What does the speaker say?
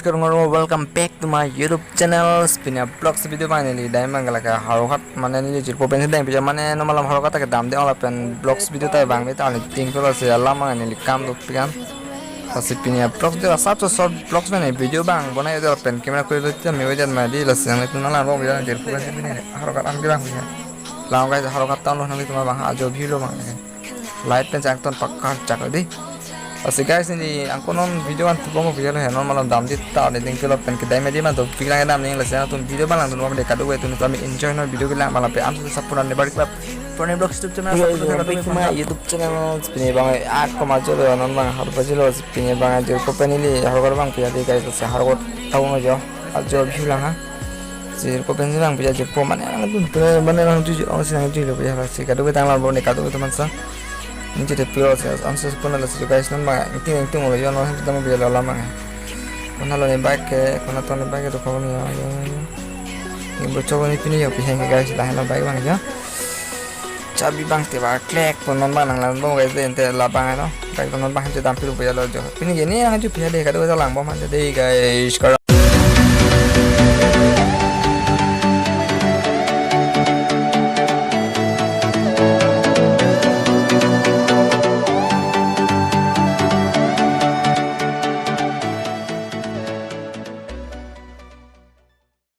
guys, welcome back to my YouTube channel. Spinya vlogs video finally. Dai mangalaka harokat mane ni jir popen sedang bija mane no malam harokat ke dam de ola pen vlogs video tai bang beta ni ting ko se Allah mane ni kam do pikan. Spinya vlogs de sab to short vlogs mane video bang bonai de pen camera ko de me wajan ma di las yang itu nala ro bija jir popen sedang harokat am bilang bija. Laung guys harokat tahun lo nanti tuma bang ajo video bang. Light pen jak ton pakkar jak di. Asik guys ini aku non video kan tuh mau video lah non malam dam di tahu nih tinggal pen kedai media mah tuh pikiran dam nih lesnya tuh video malam tuh mau dekat dua itu nih kami enjoy non video kita malam pe am tuh sapuran di balik klub pernah blog YouTube channel YouTube channel sebenarnya bang aku maju loh non bang harus maju loh sebenarnya bang aja kau pen ini harus bang punya di guys tuh harus tahu aja aja bilang ah sih kau pen bilang punya jepo mana tuh bener orang tuh orang sih yang tuh punya sih kadang kita tanggal baru dekat dua teman sah ini jadi pure sih, ansos pun ada sih guys, nama inti mau jual orang kita mau jual lama ya. Karena lo nembak ke, karena tuh nembak itu kau nih ya, ini bocor ini pilih ya, pilih guys, dah nembak bang ya. Cabi bang tiba klik, pun nembak nang bang guys, ente lapang itu, kayak nembak hanya tampil punya lo jo. Ini gini yang aja pilih deh, kadang kita lang bang jadi guys.